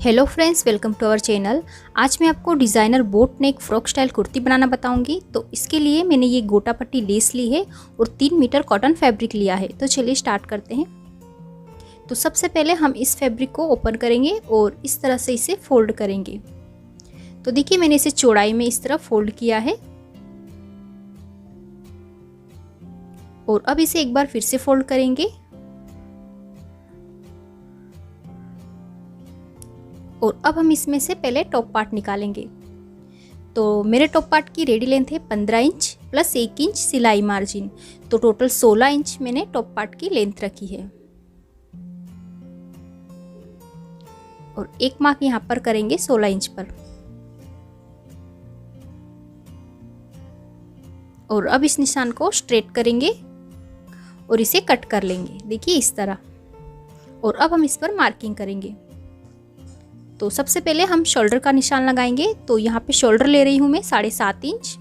Hello friends, welcome to our channel. आज मैं आपको designer boat neck frock style kurti बनाना बताऊंगी। तो इसके लिए मैंने ये गोटा पट्टी लेस ली है और 3 मीटर कॉटन फैब्रिक लिया है। तो चलिए स्टार्ट करते हैं। तो सबसे पहले हम इस फैब्रिक को ओपन करेंगे और इस तरह से इसे फोल्ड करेंगे। तो देखिए, मैंने इसे चौड़ाई में इस तरह फोल्ड किया है और अब इसे एक बार फिर से फोल्ड करेंगे और अब हम इसमें से पहले टॉप पार्ट निकालेंगे। तो मेरे टॉप पार्ट की रेडी लेंथ है 15 इंच प्लस 1 इंच सिलाई मार्जिन। तो टोटल 16 इंच मैंने टॉप पार्ट की लेंथ रखी है और एक मार्क यहाँ पर करेंगे 16 इंच पर। और अब इस निशान को स्ट्रेट करेंगे और इसे कट कर लेंगे, देखिए इस तरह। और अब हम इस पर मार्किंग करेंगे। तो सबसे पहले हम शोल्डर का निशान लगाएंगे। तो यहाँ पे शोल्डर ले रही हूं मैं 7.5 इंच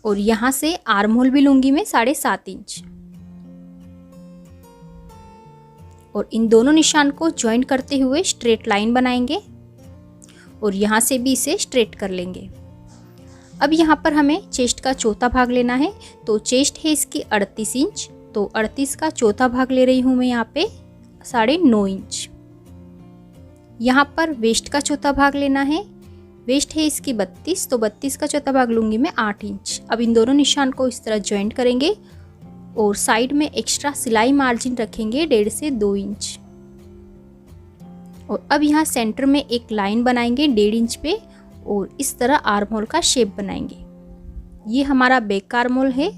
और यहाँ से आर्म होल भी लूंगी मैं 7.5 इंच और इन दोनों निशान को ज्वाइन करते हुए स्ट्रेट लाइन बनाएंगे और यहाँ से भी इसे स्ट्रेट कर लेंगे। अब यहाँ पर हमें चेस्ट का चौथा भाग लेना है। तो चेस्ट है इसकी 38 इंच, तो 38 का चौथा भाग ले रही हूँ मैं यहाँ पे 9.5 इंच। यहाँ पर वेस्ट का चौथा भाग लेना है। वेस्ट है इसकी 32, तो 32 का चौथा भाग लूँगी मैं 8 इंच। अब इन दोनों निशान को इस तरह ज्वाइंट करेंगे और साइड में एक्स्ट्रा सिलाई मार्जिन रखेंगे 1.5 से 2 इंच। और अब यहाँ सेंटर में एक लाइन बनाएंगे 1.5 इंच पे और इस तरह आर्म होल का शेप बनाएंगे। ये हमारा बैक आर्म होल है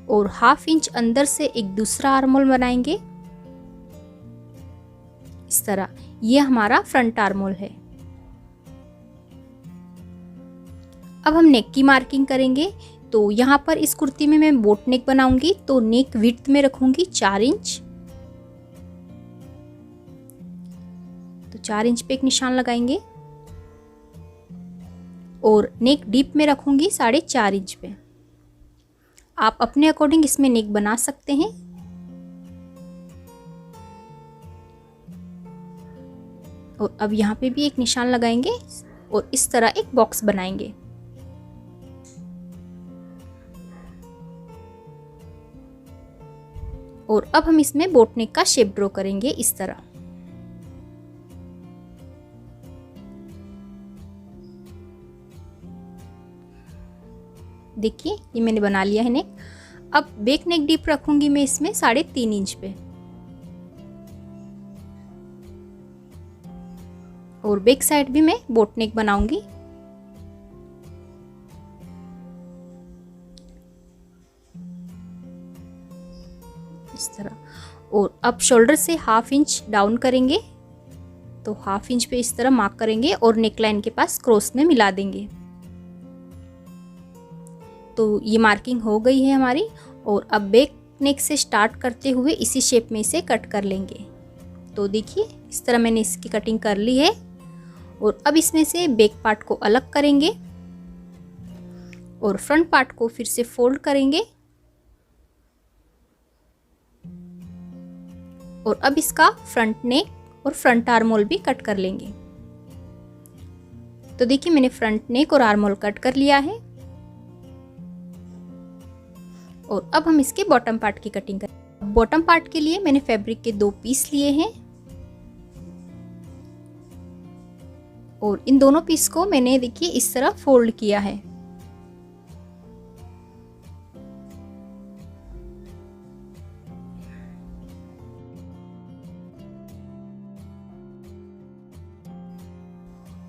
और 1/2 इंच अंदर से एक दूसरा आर्म होल बनाएंगे इस तरह। ये हमारा फ्रंट आर्म होल है। अब हम नेक की मार्किंग करेंगे। तो यहाँ पर इस कुर्ती में मैं बोट नेक बनाऊंगी, तो नेक विड्थ में रखूंगी 4 इंच। तो 4 इंच पे एक निशान लगाएंगे और नेक डीप में रखूंगी 4.5 इंच पे। आप अपने अकॉर्डिंग इसमें नेक बना सकते हैं। और अब यहाँ पे भी एक निशान लगाएंगे और इस तरह एक बॉक्स बनाएंगे। और अब हम इसमें बोट नेक का शेप ड्रॉ करेंगे इस तरह। देखिए, ये मैंने बना लिया है नेक। अब बैक नेक डीप रखूंगी मैं इसमें 3.5 इंच पे और बैक साइड भी मैं बोट नेक बनाऊंगी। इस तरह। और अब शोल्डर से 1/2 इंच डाउन करेंगे। तो 1/2 इंच पे इस तरह मार्क करेंगे और नेकलाइन के पास क्रॉस में मिला देंगे। तो ये मार्किंग हो गई है हमारी। और अब बैक नेक से स्टार्ट करते हुए इसी शेप में इसे कट कर लेंगे। तो देखिए, इस तरह मैंने इसकी कटिंग कर ली है। और अब इसमें से बैक पार्ट को अलग करेंगे और फ्रंट पार्ट को फिर से फोल्ड करेंगे और अब इसका फ्रंट नेक और फ्रंट आर्म होल भी कट कर लेंगे। तो देखिए, मैंने फ्रंट नेक और आर्म होल कट कर लिया है। और अब हम इसके बॉटम पार्ट की कटिंग करें। बॉटम पार्ट के लिए मैंने फैब्रिक के 2 पीस लिए हैं और इन दोनों पीस को मैंने देखिए इस तरह फोल्ड किया है।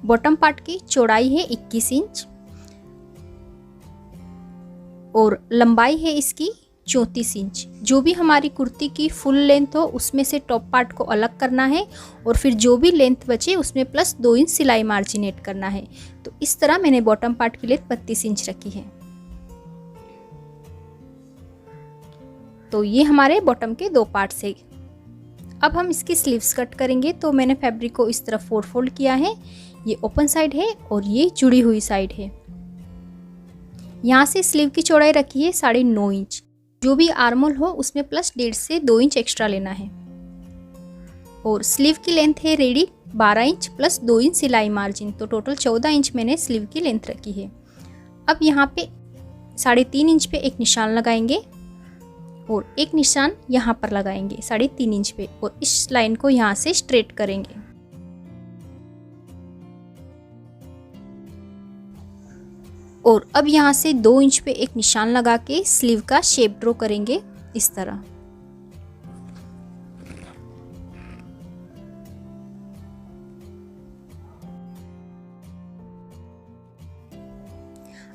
बॉटम पार्ट की चौड़ाई है 21 इंच और लंबाई है इसकी 34 इंच। जो भी हमारी कुर्ती की फुल लेंथ हो उसमें से टॉप पार्ट को अलग करना है और फिर जो भी लेंथ बचे उसमें प्लस 2 इंच सिलाई मार्जिन ऐड करना है। तो इस तरह मैंने बॉटम पार्ट की लेंथ 32 इंच रखी है। तो ये हमारे बॉटम के 2 पार्ट्स है। अब हम इसकी स्लीव्स कट करेंगे। तो मैंने फैब्रिक को इस तरह 4 फोल्ड किया है। ये ओपन साइड है और ये जुड़ी हुई साइड है। यहाँ से स्लीव की चौड़ाई रखी है 9.5 इंच। जो भी आर्मोल हो उसमें प्लस 1.5 से 2 इंच एक्स्ट्रा लेना है। और स्लीव की लेंथ है रेडी 12 इंच प्लस 2 इंच सिलाई मार्जिन, तो टोटल 14 इंच मैंने स्लीव की लेंथ रखी है। अब यहाँ पे 3.5 इंच पे एक निशान लगाएंगे और एक निशान यहाँ पर लगाएंगे 3.5 इंच पे, और इस लाइन को यहाँ से स्ट्रेट करेंगे। और अब यहाँ से 2 इंच पे एक निशान लगा के स्लीव का शेप ड्रॉ करेंगे इस तरह।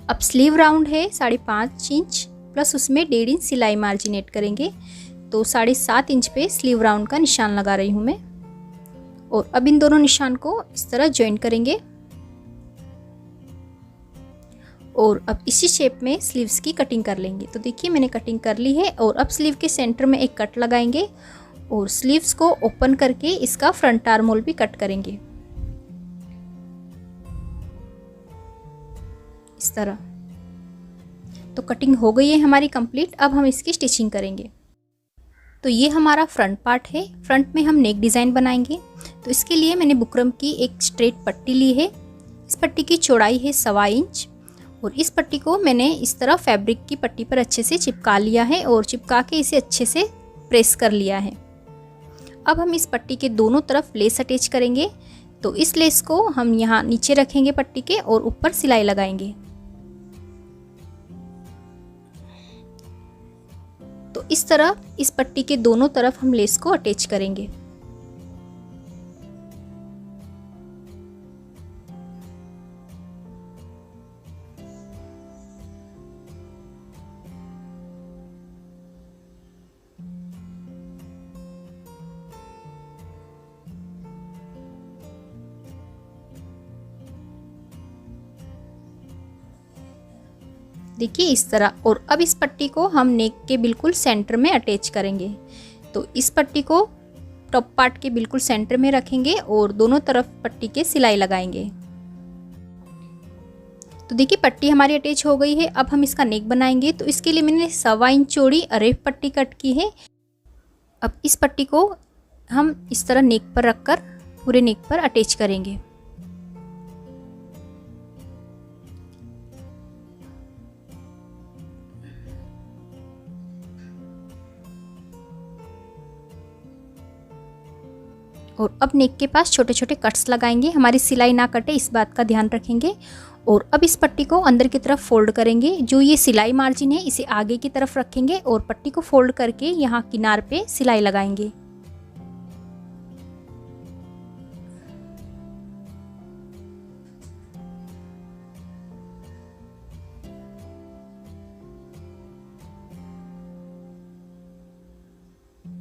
अब स्लीव राउंड है 5.5 इंच प्लस उसमें 1.5 इंच सिलाई मार्जिन ऐड करेंगे, तो 7.5 इंच पे स्लीव राउंड का निशान लगा रही हूँ मैं। और अब इन दोनों निशान को इस तरह ज्वाइन करेंगे और अब इसी शेप में स्लीव्स की कटिंग कर लेंगे। तो देखिए मैंने कटिंग कर ली है और अब स्लीव के सेंटर में एक कट लगाएंगे और स्लीव्स को ओपन करके इसका फ्रंट आर्महोल भी कट करेंगे इस तरह। तो कटिंग हो गई है हमारी कंप्लीट। अब हम इसकी स्टिचिंग करेंगे। तो ये हमारा फ्रंट पार्ट है। फ्रंट में हम नेक डिज़ाइन बनाएंगे। तो इसके लिए मैंने बुकरम की एक स्ट्रेट पट्टी ली है। इस पट्टी की चौड़ाई है 1.25 इंच और इस पट्टी को मैंने इस तरह फैब्रिक की पट्टी पर अच्छे से चिपका लिया है और चिपका के इसे अच्छे से प्रेस कर लिया है। अब हम इस पट्टी के दोनों तरफ लेस अटैच करेंगे। तो इस लेस को हम यहाँ नीचे रखेंगे पट्टी के और ऊपर सिलाई लगाएंगे। तो इस तरह इस पट्टी के दोनों तरफ हम लेस को अटैच करेंगे। देखिए इस तरह। और अब इस पट्टी को हम नेक के बिल्कुल सेंटर में अटैच करेंगे। तो इस पट्टी को टॉप पार्ट के बिल्कुल सेंटर में रखेंगे और दोनों तरफ पट्टी के सिलाई लगाएंगे। तो देखिए पट्टी हमारी अटैच हो गई है। अब हम इसका नेक बनाएंगे। तो इसके लिए मैंने 1.25 इंच चौड़ी अरेफ पट्टी कट की है। अब इस पट्टी को हम इस तरह नेक पर रखकर पूरे नेक पर अटैच करेंगे। और अब नेक के पास छोटे छोटे कट्स लगाएंगे। हमारी सिलाई ना कटे इस बात का ध्यान रखेंगे। और अब इस पट्टी को अंदर की तरफ फोल्ड करेंगे। जो ये सिलाई मार्जिन है इसे आगे की तरफ रखेंगे और पट्टी को फोल्ड करके यहाँ किनार पे सिलाई लगाएंगे।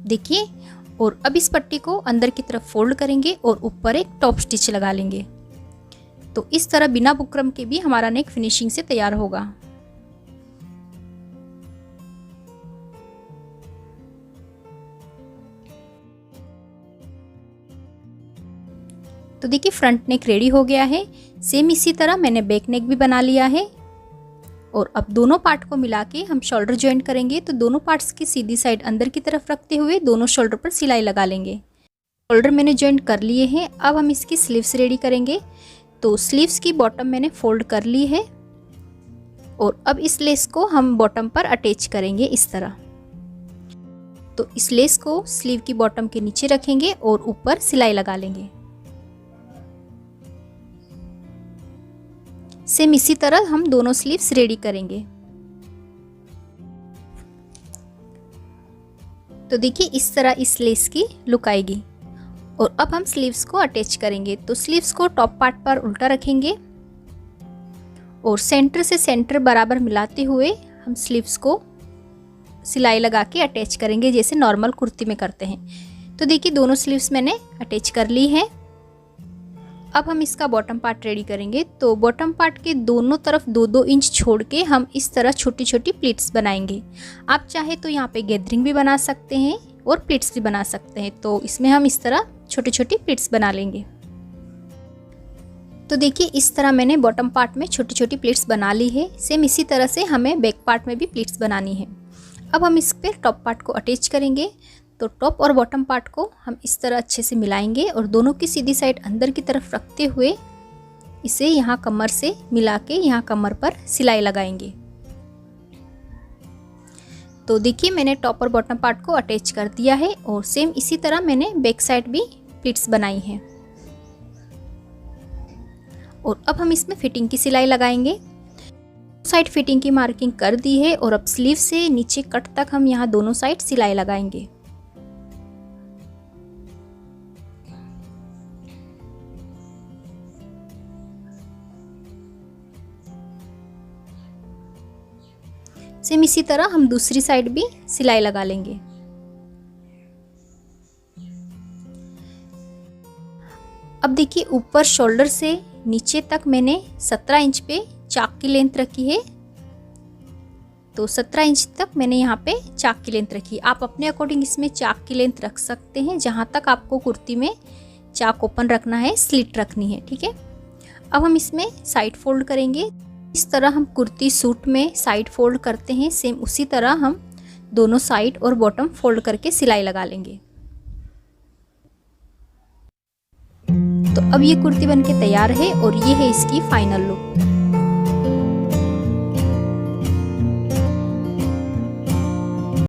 देखिए। और अब इस पट्टी को अंदर की तरफ फोल्ड करेंगे और ऊपर एक टॉप स्टिच लगा लेंगे। तो इस तरह बिना बुकरम के भी हमारा नेक फिनिशिंग से तैयार होगा। तो देखिए फ्रंट नेक रेडी हो गया है। सेम इसी तरह मैंने बैक नेक भी बना लिया है। और अब दोनों पार्ट को मिला के हम शोल्डर ज्वाइंट करेंगे। तो दोनों पार्ट्स की सीधी साइड अंदर की तरफ रखते हुए दोनों शोल्डर पर सिलाई लगा लेंगे। शोल्डर मैंने ज्वाइंट कर लिए हैं। अब हम इसकी स्लीव्स रेडी करेंगे। तो स्लीव्स की बॉटम मैंने फोल्ड कर ली है और अब इस लेस को हम बॉटम पर अटैच करेंगे इस तरह। तो इस लेस को स्लीव की बॉटम के नीचे रखेंगे और ऊपर सिलाई लगा लेंगे। सेम इसी तरह हम दोनों स्लीव्स रेडी करेंगे। तो देखिए इस तरह इस लेस की लुक आएगी। और अब हम स्लीव्स को अटैच करेंगे। तो स्लीव्स को टॉप पार्ट पर उल्टा रखेंगे और सेंटर से सेंटर बराबर मिलाते हुए हम स्लीव्स को सिलाई लगा के अटैच करेंगे जैसे नॉर्मल कुर्ती में करते हैं। तो देखिए दोनों स्लीव्स मैंने अटैच कर ली है। अब हम इसका बॉटम पार्ट रेडी करेंगे। तो बॉटम पार्ट के दोनों तरफ 2-2 इंच छोड़ के हम इस तरह छोटी छोटी प्लीट्स बनाएंगे। आप चाहे तो यहाँ पे गैदरिंग भी बना सकते हैं और प्लीट्स भी बना सकते हैं। तो इसमें हम इस तरह छोटी छोटी प्लीट्स बना लेंगे। तो देखिए इस तरह मैंने बॉटम पार्ट में छोटी छोटी प्लीट्स बना ली है। सेम इसी तरह से हमें बैक पार्ट में भी प्लीट्स बनानी है। अब हम इस पर टॉप पार्ट को अटैच करेंगे। तो टॉप और बॉटम पार्ट को हम इस तरह अच्छे से मिलाएंगे और दोनों की सीधी साइड अंदर की तरफ रखते हुए इसे यहाँ कमर से मिला के यहाँ कमर पर सिलाई लगाएंगे। तो देखिए मैंने टॉप और बॉटम पार्ट को अटैच कर दिया है और सेम इसी तरह मैंने बैक साइड भी प्लीट्स बनाई हैं। और अब हम इसमें फिटिंग की सिलाई लगाएंगे। साइड फिटिंग की मार्किंग कर दी है और अब स्लीव से नीचे कट तक हम यहाँ दोनों साइड सिलाई लगाएंगे। सेम इसी तरह हम दूसरी साइड भी सिलाई लगा लेंगे। अब देखिए ऊपर शोल्डर से नीचे तक मैंने 17 इंच पे चाक की लेंथ रखी है। तो 17 इंच तक मैंने यहाँ पे चाक की लेंथ रखी। आप अपने अकॉर्डिंग इसमें चाक की लेंथ रख सकते हैं, जहाँ तक आपको कुर्ती में चाक ओपन रखना है, स्लिट रखनी है, ठीक है। अब हम इसमें साइड फोल्ड करेंगे। इस तरह हम कुर्ती सूट में साइड फोल्ड करते हैं, सेम उसी तरह हम दोनों साइड और बॉटम फोल्ड करके सिलाई लगा लेंगे। तो अब ये कुर्ती बनके तैयार है और ये है इसकी फाइनल लुक।